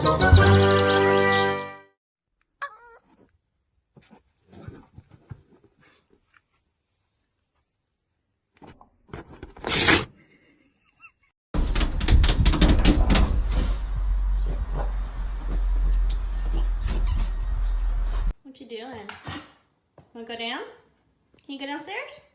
What you doing? Wanna go down? Can you go downstairs?